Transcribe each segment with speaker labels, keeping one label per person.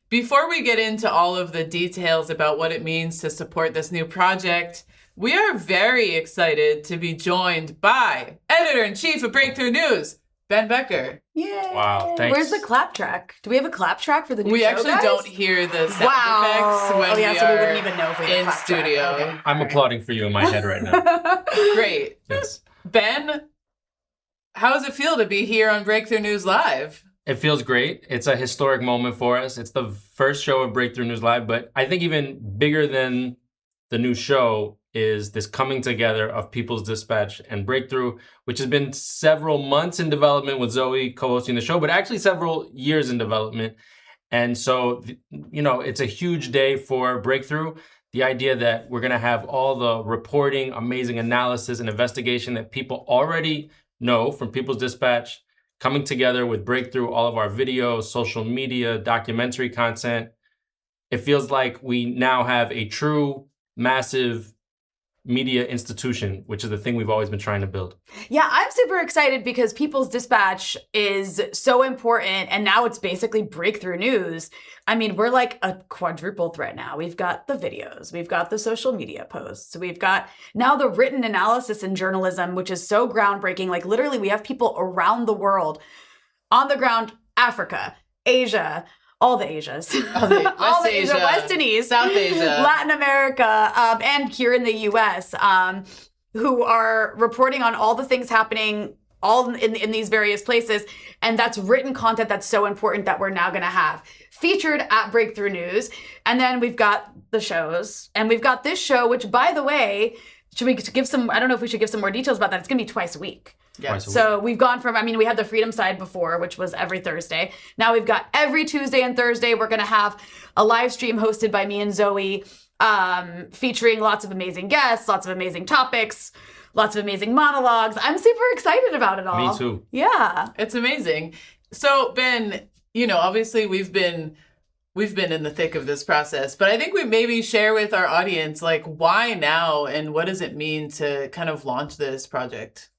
Speaker 1: Before we get into all of the details about what it means to support this new project, we are very excited to be joined by Editor-in-Chief of Breakthrough News, Ben Becker.
Speaker 2: Yay!
Speaker 3: Wow, thanks.
Speaker 2: Where's the clap track? Do we have a clap track for the new show,
Speaker 1: We actually
Speaker 2: guys?
Speaker 1: don't hear the sound effects when
Speaker 2: so we
Speaker 1: are
Speaker 2: wouldn't even know if we had a
Speaker 1: in
Speaker 2: clap track.
Speaker 1: studio.
Speaker 2: Okay.
Speaker 3: I'm applauding for you in my head right now.
Speaker 1: Great.
Speaker 3: Yes.
Speaker 1: Ben, how does it feel to be here on Breakthrough News Live?
Speaker 3: It feels great. It's a historic moment for us. It's the first show of Breakthrough News Live, but I think even bigger than the new show is this coming together of People's Dispatch and Breakthrough, which has been several months in development with Zoe co-hosting the show, but actually several years in development. And so, it's a huge day for Breakthrough. The idea that we're going to have all the reporting, amazing analysis, and investigation that people already know from People's Dispatch coming together with Breakthrough, all of our videos, social media, documentary content. It feels like we now have a true, massive media institution, which is the thing we've always been trying to build.
Speaker 2: Yeah, I'm super excited because People's Dispatch is so important, and now it's basically breakthrough news. I mean, we're like a quadruple threat now. We've got the videos, we've got the social media posts, we've got now the written analysis in journalism, which is so groundbreaking. Like literally, we have people around the world on the ground, Africa, Asia, all the Asias.
Speaker 1: West Asia,
Speaker 2: West and East,
Speaker 1: South Asia,
Speaker 2: Latin America, and here in the US, who are reporting on all the things happening all in these various places. And that's written content that's so important that we're now going to have featured at Breakthrough News. And then we've got the shows, and we've got this show, which, by the way, should we give some, I don't know if we should give some more details about that. It's going to be twice a week.
Speaker 1: Yeah.
Speaker 2: So we've gone from, we had the Freedom Side before, which was every Thursday. Now we've got every Tuesday and Thursday. We're going to have a live stream hosted by me and Zoe, featuring lots of amazing guests, lots of amazing topics, lots of amazing monologues. I'm super excited about it all.
Speaker 3: Me too.
Speaker 2: Yeah.
Speaker 1: It's amazing. So, Ben, obviously we've been in the thick of this process, but I think we maybe share with our audience, like, why now and what does it mean to kind of launch this project?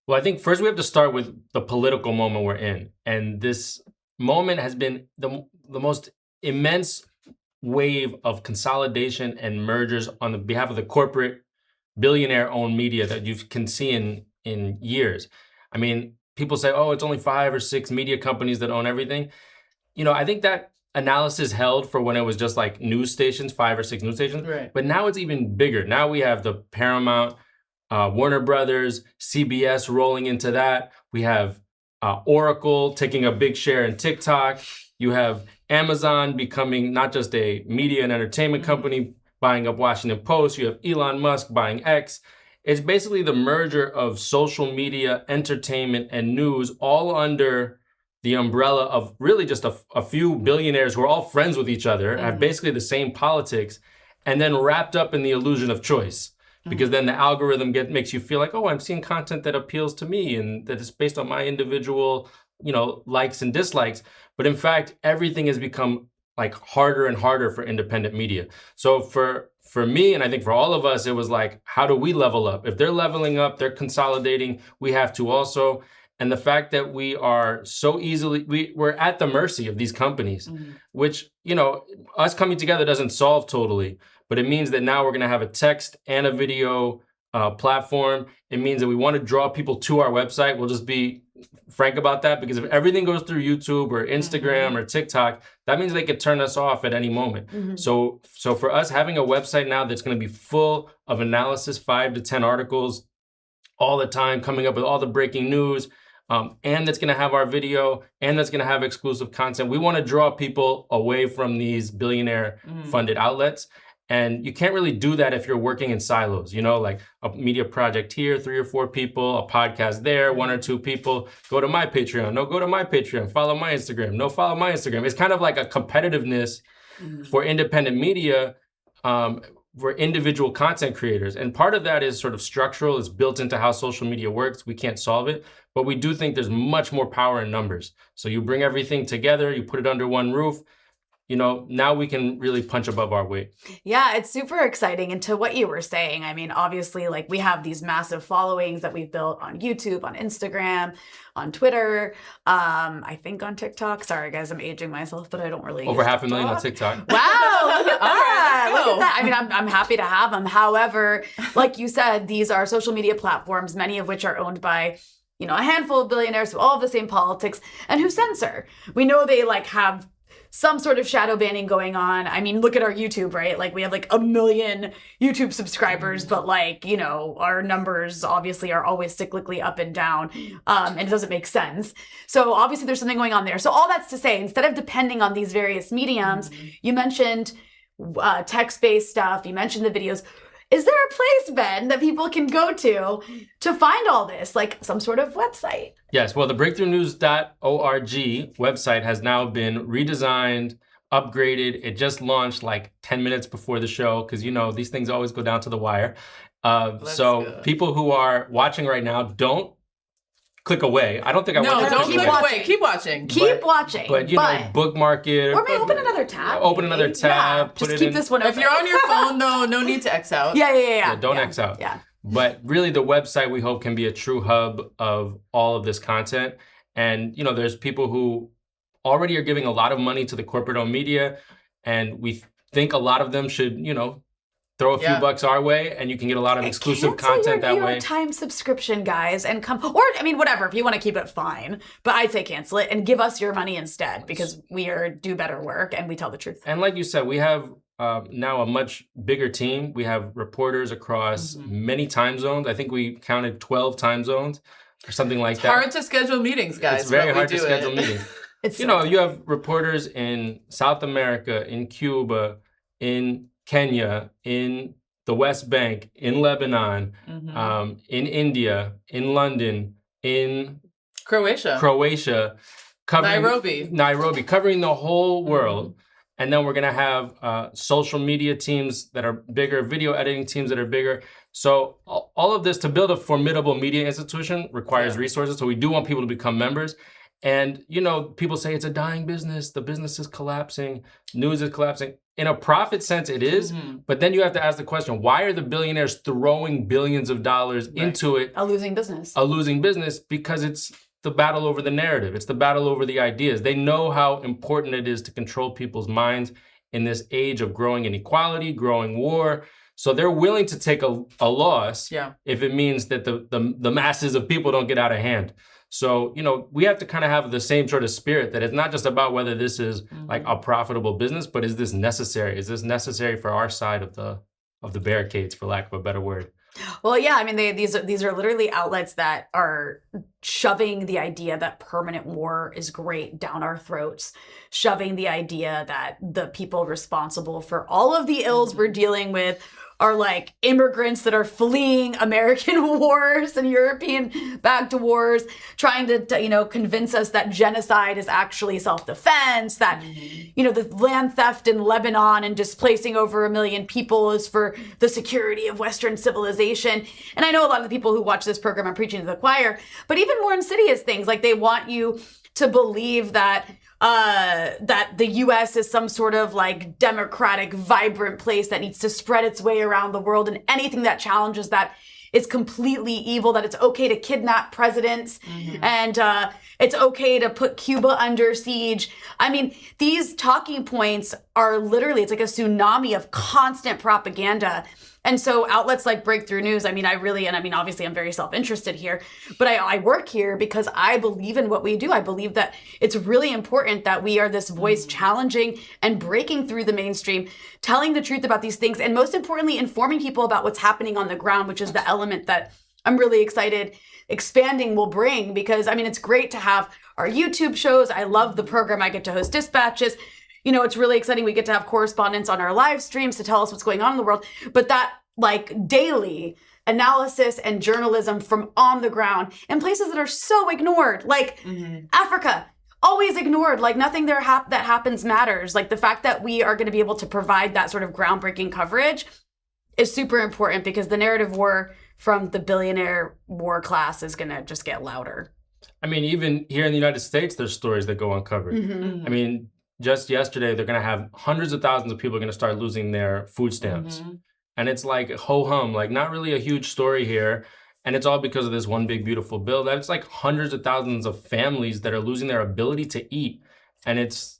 Speaker 3: Well, I think first we have to start with the political moment we're in. And this moment has been the most immense wave of consolidation and mergers on the behalf of the corporate billionaire-owned media that you can see in years. I mean, people say, oh, it's only 5 or 6 media companies that own everything. I think that analysis held for when it was just like news stations, 5 or 6 news stations.
Speaker 1: Right.
Speaker 3: But now it's even bigger. Now we have the Paramount, Warner Brothers, CBS rolling into that. We have Oracle taking a big share in TikTok. You have Amazon becoming not just a media and entertainment company, buying up Washington Post. You have Elon Musk buying X. It's basically the merger of social media, entertainment, and news all under the umbrella of really just a few billionaires who are all friends with each other, have basically the same politics, and then wrapped up in the illusion of choice. Because then the algorithm makes you feel like, oh, I'm seeing content that appeals to me and that is based on my individual, likes and dislikes. But in fact, everything has become like harder and harder for independent media. So for me, and I think for all of us, it was like, how do we level up? If they're leveling up, they're consolidating, we have to also. And the fact that we are so easily, we're at the mercy of these companies, which, us coming together doesn't solve totally. But it means that now we're going to have a text and a video platform. It means that we want to draw people to our website. We'll just be frank about that, because if everything goes through YouTube or Instagram or TikTok, that means they could turn us off at any moment. So for us, having a website now that's going to be full of analysis, 5 to 10 articles all the time, coming up with all the breaking news, and that's going to have our video, and that's going to have exclusive content. We want to draw people away from these billionaire funded outlets. And you can't really do that if you're working in silos, like a media project here, 3 or 4 people, a podcast there, 1 or 2 people. Go to my Patreon. No, go to my Patreon. Follow my Instagram. No, follow my Instagram. It's kind of like a competitiveness for independent media, for individual content creators. And part of that is sort of structural. It's built into how social media works. We can't solve it. But we do think there's much more power in numbers. So you bring everything together, you put it under one roof. now we can really punch above our weight.
Speaker 2: Yeah, it's super exciting. And to what you were saying, I mean, obviously, like we have these massive followings that we've built on YouTube, on Instagram, on Twitter, I think on TikTok. Sorry, guys, I'm aging myself, but I don't really
Speaker 3: Over
Speaker 2: use
Speaker 3: 500,000 on TikTok.
Speaker 2: Wow, look at
Speaker 1: All
Speaker 2: that.
Speaker 1: right, let's
Speaker 2: Look at
Speaker 1: go.
Speaker 2: that. I mean, I'm happy to have them. However, like you said, these are social media platforms, many of which are owned by a handful of billionaires who all have the same politics and who censor. We know they like have some sort of shadow banning going on. I mean, look at our YouTube, right? Like we have like 1 million YouTube subscribers, but like, our numbers obviously are always cyclically up and down. And it doesn't make sense. So obviously there's something going on there. So all that's to say, instead of depending on these various mediums, you mentioned text-based stuff, you mentioned the videos. Is there a place, Ben, that people can go to find all this, like some sort of website?
Speaker 3: Yes, well, the breakthroughnews.org website has now been redesigned, upgraded. It just launched like 10 minutes before the show because, these things always go down to the wire. So
Speaker 1: good.
Speaker 3: people who are watching right now, don't click away. I don't think I want you to
Speaker 1: don't
Speaker 3: click
Speaker 1: click
Speaker 3: away.
Speaker 1: away. Keep watching.
Speaker 2: Keep watching.
Speaker 3: But, bookmark it.
Speaker 2: Or maybe open another tab.
Speaker 3: Open another tab.
Speaker 2: Yeah,
Speaker 3: put
Speaker 2: just
Speaker 3: it
Speaker 2: keep
Speaker 3: in.
Speaker 2: this one open.
Speaker 1: If you're on your phone, though, no need to X out.
Speaker 2: Yeah.
Speaker 3: Don't X out.
Speaker 2: Yeah.
Speaker 3: But really, the website, we hope, can be a true hub of all of this content. And, there's people who already are giving a lot of money to the corporate-owned media, and we think a lot of them should, throw a few bucks our way, and you can get a lot of exclusive content that way.
Speaker 2: Cancel your New York Times subscription, guys, and come. Or, whatever. If you want to keep it, fine. But I'd say cancel it and give us your money instead because we do better work and we tell the truth.
Speaker 3: And like you said, we have now a much bigger team. We have reporters across many time zones. I think we counted 12 time zones or something like that.
Speaker 1: Hard to schedule meetings, guys.
Speaker 3: It's very
Speaker 1: but we
Speaker 3: hard to
Speaker 1: do
Speaker 3: schedule
Speaker 1: it.
Speaker 3: meetings.
Speaker 2: It's
Speaker 3: You have reporters in South America, in Cuba, in Kenya, in the West Bank, in Lebanon, in India, in London, in
Speaker 1: Croatia,
Speaker 3: covering Nairobi, covering the whole world. And then we're going to have social media teams that are bigger, video editing teams that are bigger. So all of this, to build a formidable media institution, requires resources. So we do want people to become members. And, people say it's a dying business. The business is collapsing. News is collapsing. In a profit sense, it is. But then you have to ask the question, why are the billionaires throwing billions of dollars into it?
Speaker 2: a losing business.
Speaker 3: A losing business, because it's the battle over the narrative. It's the battle over the ideas. They know how important it is to control people's minds in this age of growing inequality, growing war. So they're willing to take a loss if it means that the masses of people don't get out of hand. So, we have to kind of have the same sort of spirit that it's not just about whether this is like a profitable business, but is this necessary? Is this necessary for our side of the barricades, for lack of a better word?
Speaker 2: Well, yeah, these are literally outlets that are shoving the idea that permanent war is great down our throats, shoving the idea that the people responsible for all of the ills we're dealing with are like immigrants that are fleeing American wars and European-backed wars, trying to convince us that genocide is actually self-defense, that, the land theft in Lebanon and displacing over 1 million people is for the security of Western civilization. And I know a lot of the people who watch this program are preaching to the choir, but even more insidious things, like they want you to believe that the U.S. is some sort of like democratic, vibrant place that needs to spread its way around the world, and anything that challenges that is completely evil, that it's okay to kidnap presidents and it's okay to put Cuba under siege. These talking points are literally, it's like a tsunami of constant propaganda. And so outlets like Breakthrough News, obviously I'm very self-interested here, but I work here because I believe in what we do. I believe that it's really important that we are this voice challenging and breaking through the mainstream, telling the truth about these things, and most importantly, informing people about what's happening on the ground, which is the element that I'm really excited expanding will bring, because it's great to have our YouTube shows. I love the program. I get to host dispatches. It's really exciting. We get to have correspondents on our live streams to tell us what's going on in the world. But that daily analysis and journalism from on the ground in places that are so ignored, like Africa, always ignored, like nothing there that happens matters. Like the fact that we are going to be able to provide that sort of groundbreaking coverage is super important, because the narrative war from the billionaire war class is going to just get louder.
Speaker 3: Even here in the United States, there's stories that go uncovered. just yesterday, they're going to have hundreds of thousands of people are going to start losing their food stamps. And it's like ho-hum, like not really a huge story here. And it's all because of this one big, beautiful bill. That's like hundreds of thousands of families that are losing their ability to eat. And it's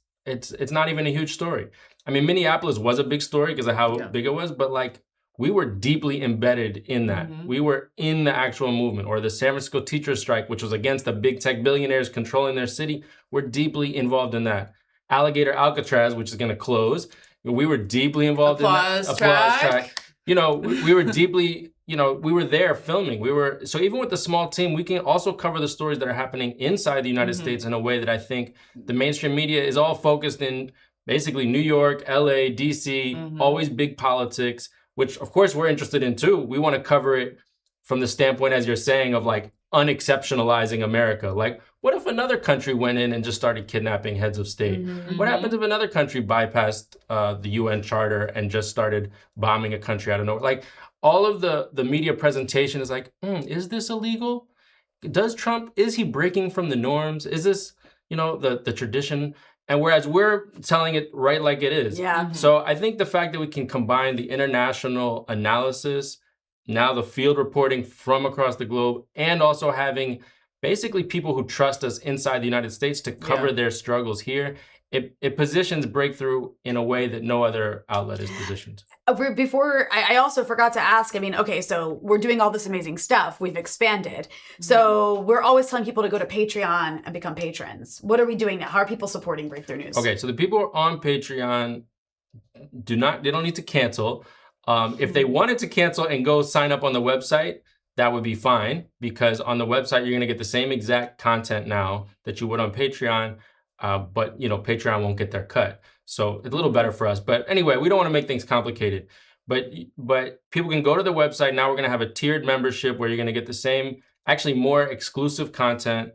Speaker 3: not even a huge story. I mean, Minneapolis was a big story because of how big it was, but like we were deeply embedded in that. We were in the actual movement. Or the San Francisco teacher strike, which was against the big tech billionaires controlling their city. We're deeply involved in that. Alligator Alcatraz, which is going to close. We were deeply involved in that. Applause track. You know, we were deeply, you know, we were there filming. So even with the small team, we can also cover the stories that are happening inside the United States in a way that I think the mainstream media is all focused in basically New York, LA, DC, always big politics, which of course we're interested in too. We want to cover it from the standpoint, as you're saying, of like unexceptionalizing America. Like, what if another country went in and just started kidnapping heads of state? What happens if another country bypassed the UN Charter and just started bombing a country out of nowhere? Like, all of the media presentation is like, is this illegal? Does Trump, is he breaking from the norms? Is this, you know, the tradition? And whereas we're telling it right like it is. So I think the fact that we can combine the international analysis, now the field reporting from across the globe, and also having basically people who trust us inside the United States to cover their struggles here, it positions Breakthrough in a way that no other outlet is positioned.
Speaker 2: Before, I also forgot to ask, I mean, okay, so we're doing all this amazing stuff. We've expanded. So we're always telling people to go to Patreon and become patrons. What are we doing now? How are people supporting Breakthrough News?
Speaker 3: Okay, so the people on Patreon they don't need to cancel. If they wanted to cancel and go sign up on the website, that would be fine, because on the website, you're going to get the same exact content now that you would on Patreon, but you know, Patreon won't get their cut. So it's a little better for us. But anyway, we don't want to make things complicated. But people can go to the website. Now we're going to have a tiered membership where you're going to get the same, actually more exclusive content.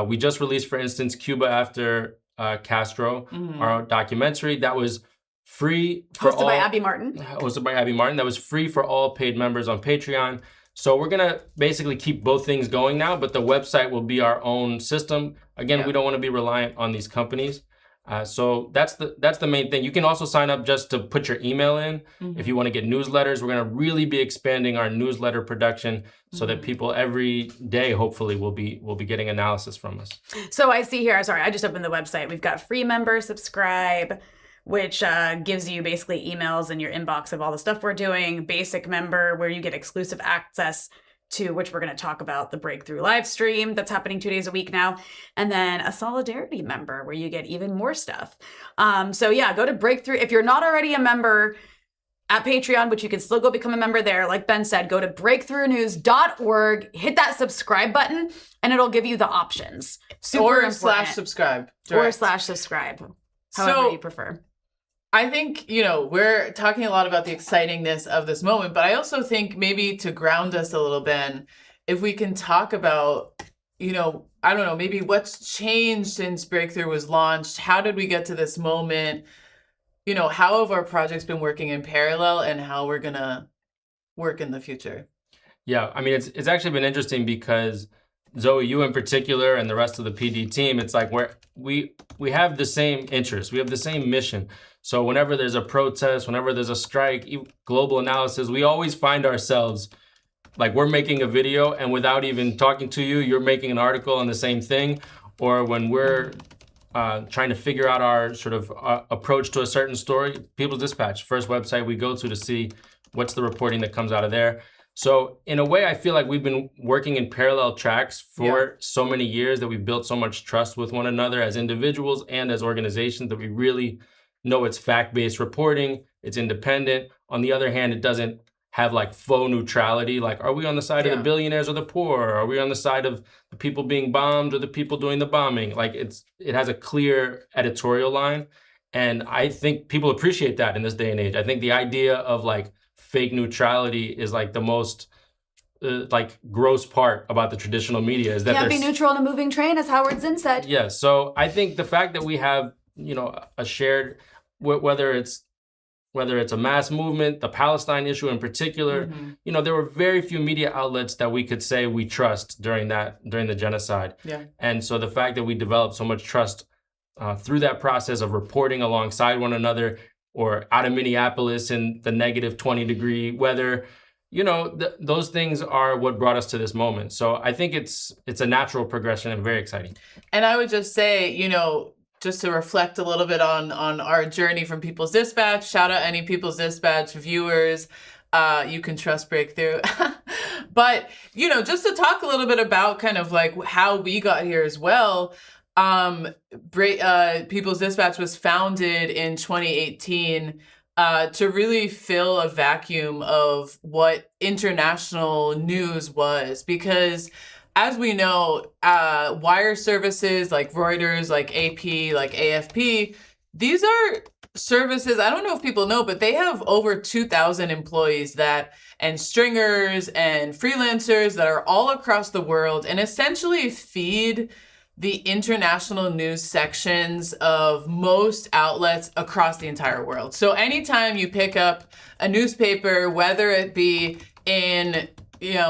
Speaker 3: We just released, for instance, Cuba After Castro, our documentary that was free for
Speaker 2: hosted by Abby Martin.
Speaker 3: Hosted by Abby Martin. That was free for all paid members on Patreon. So we're going to basically keep both things going now, but the website will be our own system. Again, we don't want to be reliant on these companies. So that's the main thing. You can also sign up just to put your email in. If you want to get newsletters, we're going to really be expanding our newsletter production so that people every day, hopefully, will be getting analysis from us.
Speaker 2: So I see here, sorry, I just opened the website. We've got free member subscribe, which gives you basically emails in your inbox of all the stuff we're doing. Basic member, where you get exclusive access to, which we're going to talk about, the Breakthrough live stream that's happening 2 days a week now. And then a Solidarity member, where you get even more stuff. So yeah, go to Breakthrough. If you're not already a member at Patreon, which you can still go become a member there, like Ben said, go to breakthroughnews.org, hit that subscribe button, and it'll give you the options.
Speaker 1: Or /subscribe.
Speaker 2: Or /subscribe, however you prefer.
Speaker 1: I think, you know, we're talking a lot about the excitingness of this moment, but I also think maybe to ground us a little bit, if we can talk about, you know, I don't know, maybe what's changed since Breakthrough was launched. How did we get to this moment? You know, how have our projects been working in parallel, and how we're going to work in the future?
Speaker 3: Yeah, I mean, it's actually been interesting because Zoe, you in particular, and the rest of the PD team, it's like we have the same interests. We have the same mission. So whenever there's a protest, whenever there's a strike, global analysis, we always find ourselves like we're making a video, and without even talking to you, you're making an article on the same thing. Or when we're trying to figure out our sort of approach to a certain story, People's Dispatch, first website we go to see what's the reporting that comes out of there. So in a way, I feel like we've been working in parallel tracks for so many years that we've built so much trust with one another as individuals and as organizations that we really know it's fact-based reporting, it's independent. On the other hand, it doesn't have like faux neutrality. Like, are we on the side of the billionaires or the poor? Are we on the side of the people being bombed or the people doing the bombing? Like it has a clear editorial line. And I think people appreciate that in this day and age. I think the idea of like fake neutrality is like the most like gross part about the traditional media is that
Speaker 2: can't be neutral in a moving train, as Howard Zinn said.
Speaker 3: Yeah, so I think the fact that we have, you know, a shared, whether it's a mass movement, the Palestine issue in particular, you know, there were very few media outlets that we could say we trust during the genocide. Yeah. And so the fact that we developed so much trust through that process of reporting alongside one another, or out of Minneapolis in the negative 20-degree weather, those things are what brought us to this moment. So I think it's a natural progression and very exciting.
Speaker 1: And I would just say, just to reflect a little bit on our journey from People's Dispatch, shout out any People's Dispatch viewers. You can trust Breakthrough. But, just to talk a little bit about kind of like how we got here as well. People's Dispatch was founded in 2018 to really fill a vacuum of what international news was, because as we know, wire services like Reuters, like AP, like AFP, these are services, I don't know if people know, but they have over 2,000 employees and stringers and freelancers that are all across the world and essentially feed the international news sections of most outlets across the entire world. So anytime you pick up a newspaper, whether it be in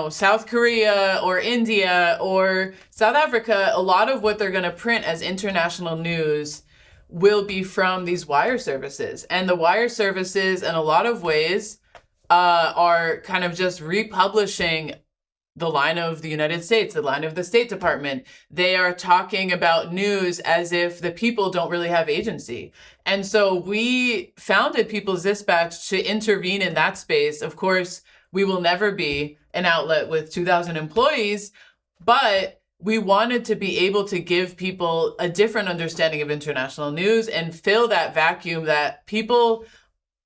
Speaker 1: South Korea or India or South Africa, a lot of what they're going to print as international news will be from these wire services. And the wire services, in a lot of ways, are kind of just republishing the line of the United States, the line of the State Department. They are talking about news as if the people don't really have agency. And so we founded People's Dispatch to intervene in that space. Of course, we will never be an outlet with 2,000 employees, but we wanted to be able to give people a different understanding of international news and fill that vacuum that people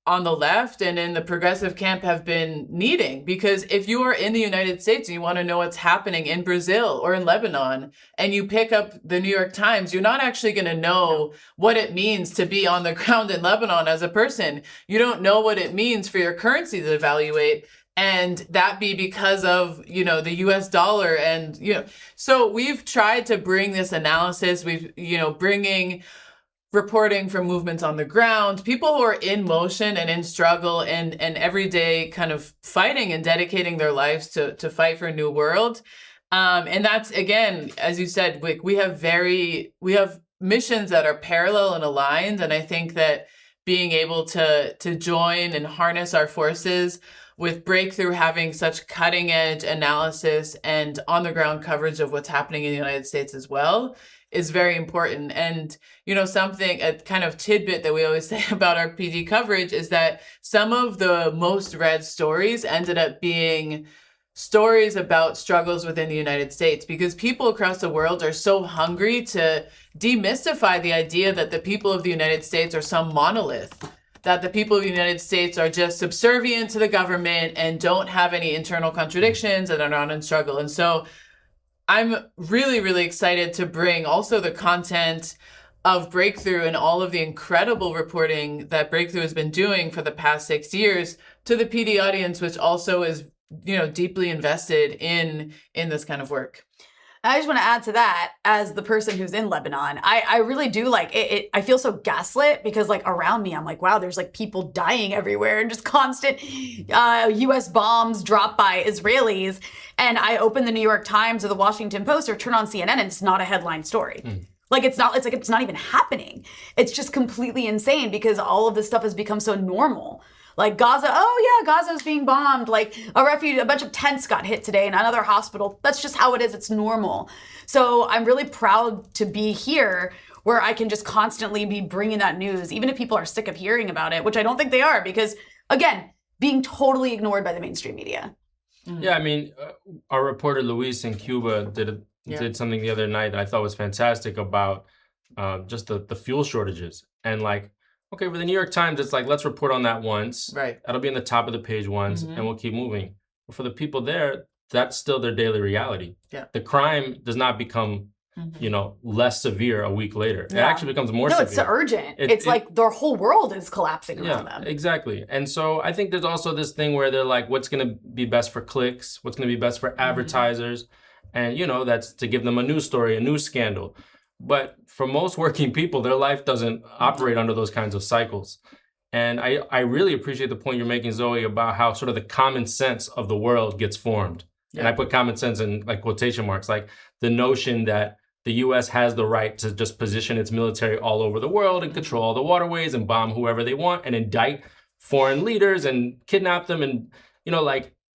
Speaker 1: on the left and in the progressive camp have been needing. Because if you are in the United States and you want to know what's happening in Brazil or in Lebanon, and you pick up the New York Times, you're not actually going to know what it means to be on the ground in Lebanon as a person. You don't know what it means for your currency to evaluate. And that be because of, the US dollar. And, so we've tried to bring this analysis. We've, bringing reporting from movements on the ground, people who are in motion and in struggle and every day kind of fighting and dedicating their lives to fight for a new world. And that's, again, as you said, we have missions that are parallel and aligned. And I think that being able to join and harness our forces with Breakthrough having such cutting edge analysis and on the ground coverage of what's happening in the United States as well is very important. And, a kind of tidbit that we always say about our PD coverage is that some of the most read stories ended up being stories about struggles within the United States, because people across the world are so hungry to demystify the idea that the people of the United States are some monolith, that the people of the United States are just subservient to the government and don't have any internal contradictions and are not in struggle. And so I'm really, really excited to bring also the content of Breakthrough and all of the incredible reporting that Breakthrough has been doing for the past 6 years to the PD audience, which also is, deeply invested in this kind of work.
Speaker 2: I just want to add to that, as the person who's in Lebanon, I really do like it. I feel so gaslit because around me, I'm like, wow, there's people dying everywhere and just constant US bombs dropped by Israelis. And I open the New York Times or the Washington Post or turn on CNN and it's not a headline story. It's not even happening. It's just completely insane because all of this stuff has become so normal. Gaza, oh yeah, Gaza's being bombed. A bunch of tents got hit today in another hospital. That's just how it is. It's normal. So I'm really proud to be here where I can just constantly be bringing that news, even if people are sick of hearing about it, which I don't think they are, because again, being totally ignored by the mainstream media.
Speaker 3: Yeah, I mean, our reporter Luis in Cuba did something the other night that I thought was fantastic about just the fuel shortages. And okay, for the New York Times, it's let's report on that once.
Speaker 1: Right.
Speaker 3: That'll be in the top of the page once, and we'll keep moving. But for the people there, that's still their daily reality.
Speaker 1: Yeah.
Speaker 3: The crime does not become, less severe a week later.
Speaker 2: Yeah.
Speaker 3: It actually becomes more severe.
Speaker 2: No, it's urgent. It's their whole world is collapsing around them.
Speaker 3: Exactly. And so I think there's also this thing where they're what's going to be best for clicks? What's going to be best for advertisers? And, that's to give them a news story, a news scandal. But for most working people, their life doesn't operate under those kinds of cycles. And I really appreciate the point you're making, Zoe, about how sort of the common sense of the world gets formed. Yeah. And I put common sense in quotation marks, the notion that the U.S. has the right to just position its military all over the world and control all the waterways and bomb whoever they want and indict foreign leaders and kidnap them. And,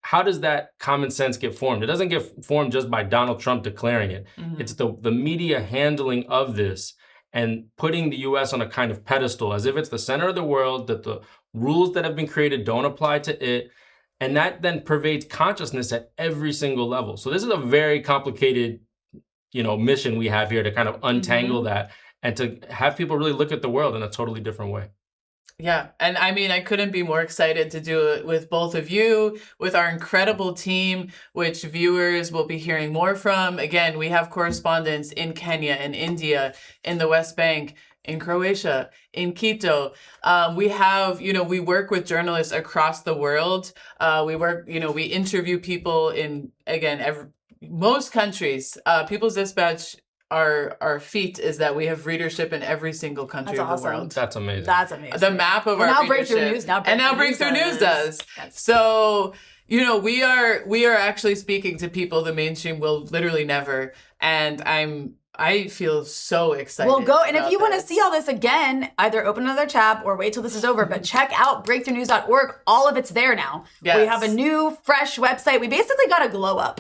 Speaker 3: how does that common sense get formed? It doesn't get formed just by Donald Trump declaring it. It's the media handling of this and putting the U.S. on a kind of pedestal as if it's the center of the world, that the rules that have been created don't apply to it. And that then pervades consciousness at every single level. So this is a very complicated, mission we have here to kind of untangle that and to have people really look at the world in a totally different way.
Speaker 1: Yeah. And I mean, I couldn't be more excited to do it with both of you, with our incredible team, which viewers will be hearing more from. Again, we have correspondents in Kenya and India, in the West Bank, in Croatia, in Quito. We have, we work with journalists across the world. We interview people in, again, most countries. People's Dispatch, our feat is that we have readership in every single country of the world.
Speaker 3: That's amazing.
Speaker 2: That's amazing.
Speaker 1: The map of our
Speaker 2: now
Speaker 1: readership.
Speaker 2: Breakthrough News
Speaker 1: does.
Speaker 2: Yes.
Speaker 1: So, we are actually speaking to people the mainstream will literally never. And I feel so excited.
Speaker 2: Well, go, and if you want to
Speaker 1: this.
Speaker 2: see all this again, either open another tab or wait till this is over, but check out breakthroughnews.org. All of it's there now.
Speaker 1: Yes.
Speaker 2: We have a new, fresh website. We basically got a glow up.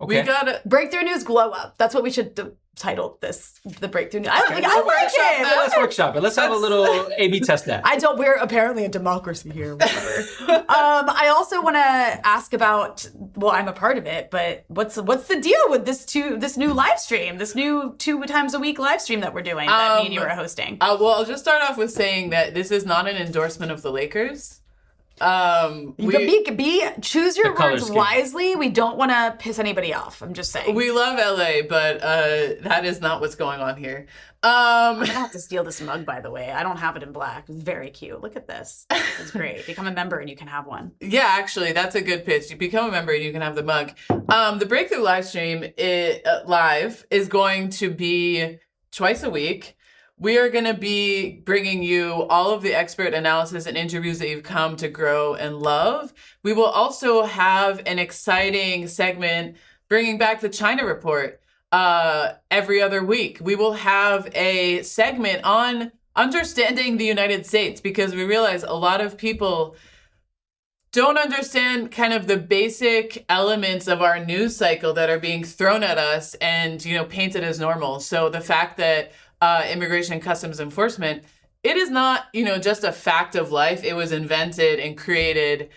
Speaker 3: Okay.
Speaker 1: We got to
Speaker 2: Breakthrough News Glow Up. That's what we should title this, the Breakthrough News. I like it.
Speaker 3: Let's workshop it. Let's have a little A/B test that.
Speaker 2: We're apparently a democracy here, whatever. I also want to ask about, well, I'm a part of it, but what's the deal with this new live stream, this new 2 times a week live stream that we're doing, that me and you are hosting?
Speaker 1: Well, I'll just start off with saying that this is not an endorsement of the Lakers.
Speaker 2: Choose your
Speaker 3: The color
Speaker 2: words
Speaker 3: scheme.
Speaker 2: wisely. We don't want to piss anybody off. I'm just saying.
Speaker 1: We love LA, but that is not what's going on here.
Speaker 2: I'm gonna have to steal this mug, by the way. I don't have it in black. It's very cute. Look at this. It's great. Become a member and you can have one.
Speaker 1: Yeah, actually, that's a good pitch. You become a member and you can have the mug. The Breakthrough live stream live is going to be twice a week. We are going to be bringing you all of the expert analysis and interviews that you've come to grow and love. We will also have an exciting segment bringing back the China Report every other week. We will have a segment on understanding the United States, because we realize a lot of people don't understand kind of the basic elements of our news cycle that are being thrown at us and, painted as normal. So the fact that Immigration and Customs Enforcement, it is not, just a fact of life. It was invented and created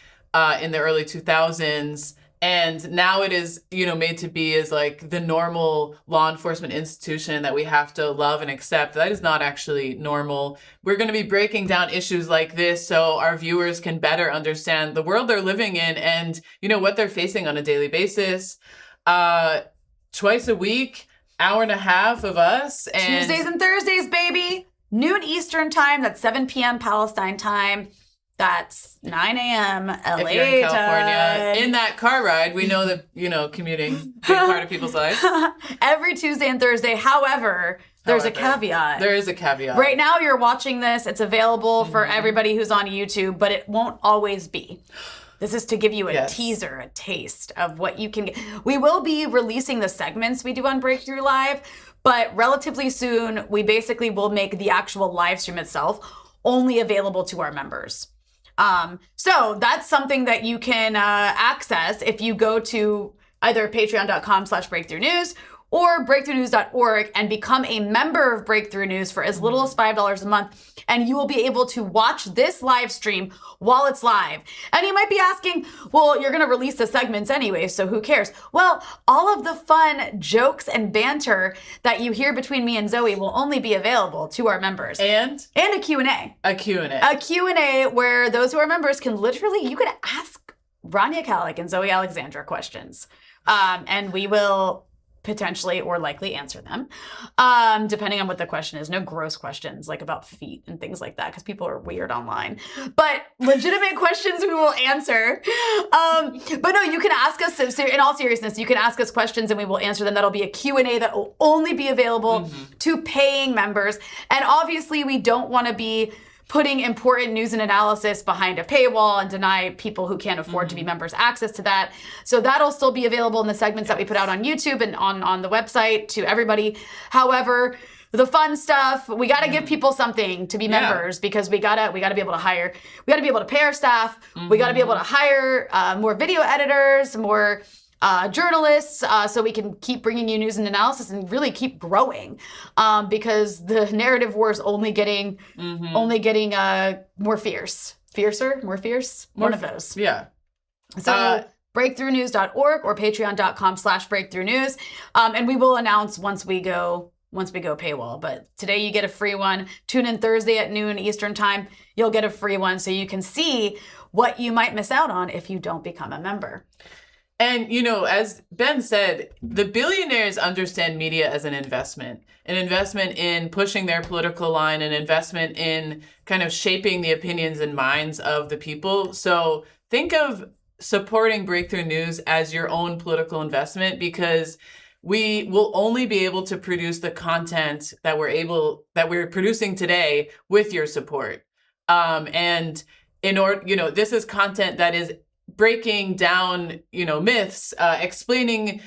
Speaker 1: in the early 2000s. And now it is, made to be as like the normal law enforcement institution that we have to love and accept. That is not actually normal. We're going to be breaking down issues like this so our viewers can better understand the world they're living in and, what they're facing on a daily basis. Twice a week, hour and a half of us. And
Speaker 2: Tuesdays and Thursdays, baby. Noon Eastern time. That's 7 p.m. Palestine time. That's 9 a.m. LA
Speaker 1: if you're in California,
Speaker 2: time.
Speaker 1: in that car ride, we know that, commuting, big part of people's lives.
Speaker 2: Every Tuesday and Thursday. However, there's a caveat.
Speaker 1: There is a caveat.
Speaker 2: Right now you're watching this. It's available for everybody who's on YouTube, but it won't always be. This is to give you a teaser, a taste of what you can get. We will be releasing the segments we do on Breakthrough Live, but relatively soon, we basically will make the actual live stream itself only available to our members. So that's something that you can access if you go to either patreon.com/Breakthrough News or breakthroughnews.org and become a member of Breakthrough News for as little as $5 a month. And you will be able to watch this live stream while it's live. And you might be asking, well, you're going to release the segments anyway, so who cares? Well, all of the fun jokes and banter that you hear between me and Zoe will only be available to our members.
Speaker 1: And
Speaker 2: a Q&A.
Speaker 1: A Q&A.
Speaker 2: A Q&A where those who are members can literally, you could ask Rania, Khalek, and Zoe Alexandra questions. And we will potentially or likely answer them, depending on what the question is. No gross questions like about feet and things like that, because people are weird online. But legitimate questions we will answer. But no, you can ask us, in all seriousness, you can ask us questions and we will answer them. That'll be a Q&A that will only be available to paying members. And obviously we don't want to be putting important news and analysis behind a paywall and deny people who can't afford to be members access to that. So that'll still be available in the segments that we put out on YouTube and on the website to everybody. However, the fun stuff, we got to give people something to be members because we gotta be able to hire, we got to be able to pay our staff, we got to be able to hire more video editors, more journalists, so we can keep bringing you news and analysis and really keep growing, because the narrative war is only getting more fiercer, one of those.
Speaker 1: Yeah.
Speaker 2: So breakthroughnews.org or patreon.com/breakthroughnews, and we will announce once we go paywall. But today you get a free one. Tune in Thursday at noon Eastern time. You'll get a free one so you can see what you might miss out on if you don't become a member.
Speaker 1: And, as Ben said, the billionaires understand media as an investment in pushing their political line, an investment in kind of shaping the opinions and minds of the people. So think of supporting Breakthrough News as your own political investment, because we will only be able to produce the content that we're producing today with your support. And in order, this is content that is breaking down, myths, explaining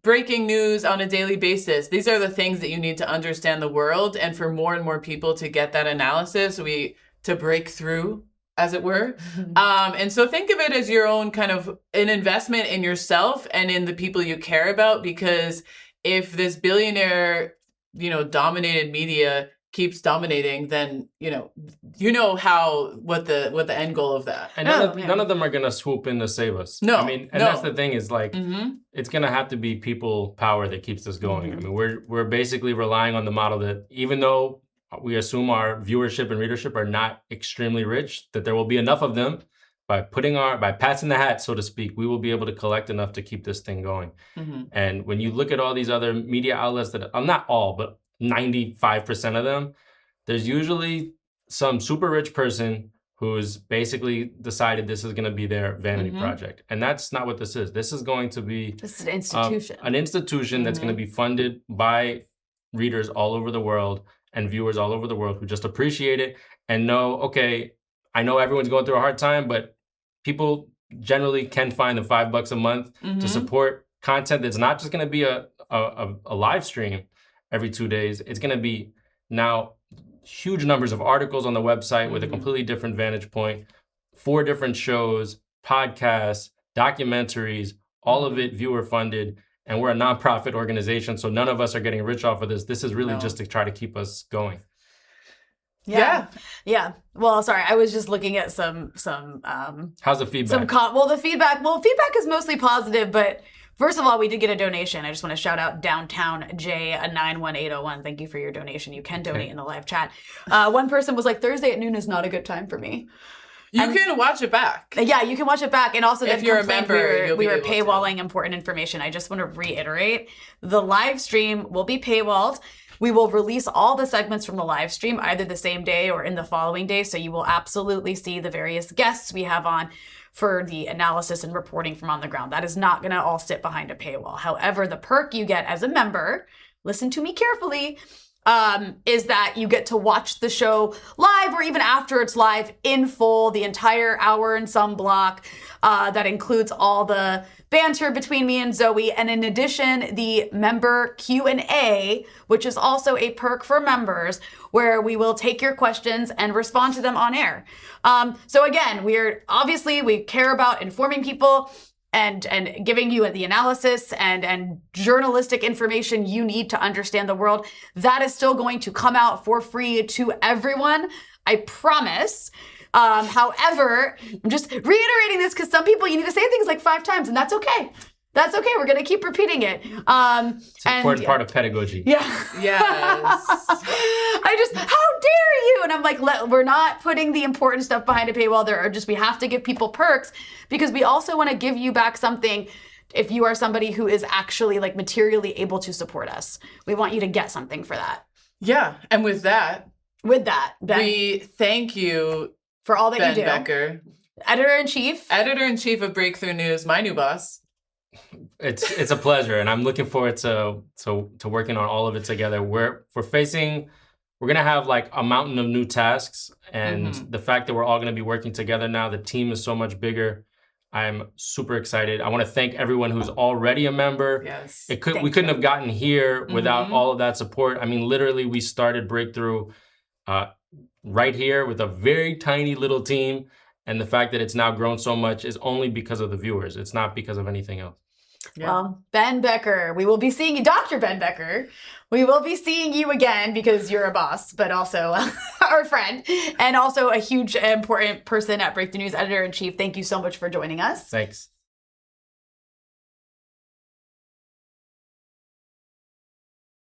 Speaker 1: breaking news on a daily basis. These are the things that you need to understand the world. And for more and more people to get that analysis, to break through, as it were. And so think of it as your own kind of an investment in yourself and in the people you care about, because if this billionaire, dominated media keeps dominating, then what the end goal of that.
Speaker 3: And none of them are gonna swoop in to save us.
Speaker 1: No,
Speaker 3: that's the thing is it's gonna have to be people power that keeps this going. I mean, we're basically relying on the model that even though we assume our viewership and readership are not extremely rich, that there will be enough of them by passing the hat, so to speak, we will be able to collect enough to keep this thing going. And when you look at all these other media outlets that not all, but 95% of them, there's usually some super rich person who's basically decided this is going to be their vanity project. And that's not what this is. This is going to be...
Speaker 2: This is an institution.
Speaker 3: An institution that's going to be funded by readers all over the world and viewers all over the world who just appreciate it and know, okay, I know everyone's going through a hard time, but people generally can find the $5 a month to support content that's not just going to be a live stream every 2 days. It's going to be now huge numbers of articles on the website with a completely different vantage point, 4 different shows, podcasts, documentaries, all of it viewer funded. And we're a nonprofit organization, so none of us are getting rich off of this. This is really just to try to keep us going.
Speaker 2: Yeah. Well, sorry, I was just looking at some.
Speaker 3: How's the feedback?
Speaker 2: The feedback is mostly positive, but first of all, we did get a donation. I just want to shout out Downtown J, a 91801. Thank you for your donation. You can donate in the live chat. One person was like, Thursday at noon is not a good time for me.
Speaker 1: You can watch it back.
Speaker 2: Yeah, you can watch it back. And also,
Speaker 1: if you're a member,
Speaker 2: we were paywalling important information. I just want to reiterate, the live stream will be paywalled. We will release all the segments from the live stream either the same day or in the following day. So you will absolutely see the various guests we have on for the analysis and reporting from on the ground. That is not going to all sit behind a paywall. However, the perk you get as a member, listen to me carefully, is that you get to watch the show live or even after it's live in full, the entire hour and some block. That includes all the banter between me and Zoe. And in addition, the member Q&A, which is also a perk for members, where we will take your questions and respond to them on air. So again, we care about informing people and giving you the analysis and journalistic information you need to understand the world. That is still going to come out for free to everyone, I promise. However, I'm just reiterating this because some people, you need to say things like 5 times, and that's okay. That's okay. We're going to keep repeating it.
Speaker 3: It's an important part of pedagogy.
Speaker 2: Yeah.
Speaker 1: Yes.
Speaker 2: How dare you? And I'm like, we're not putting the important stuff behind a paywall. We have to give people perks because we also want to give you back something. If you are somebody who is actually like materially able to support us, we want you to get something for that.
Speaker 1: Yeah. And with that,
Speaker 2: Ben,
Speaker 1: we thank you
Speaker 2: for all that
Speaker 1: Ben
Speaker 2: you do.
Speaker 1: Becker, Editor-in-Chief of Breakthrough News, my new boss.
Speaker 3: It's a pleasure, and I'm looking forward to working on all of it together. We're facing we're gonna have like a mountain of new tasks, and
Speaker 1: Mhm.
Speaker 3: the fact that we're all gonna be working together now, the team is so much bigger. I'm super excited. I want to thank everyone who's already a member.
Speaker 1: Yes.
Speaker 3: We
Speaker 2: Thank
Speaker 3: couldn't have gotten here without
Speaker 1: Mhm.
Speaker 3: all of that support. I mean, literally, we started Breakthrough right here with a very tiny little team, and the fact that it's now grown so much is only because of the viewers. It's not because of anything else.
Speaker 1: Yeah.
Speaker 2: Well, Ben Becker, we will be seeing you, Dr. Ben Becker. We will be seeing you again because you're a boss, but also our friend, and also a huge important person at Breakthrough News, Editor-in-Chief. Thank you so much for joining us.
Speaker 3: Thanks.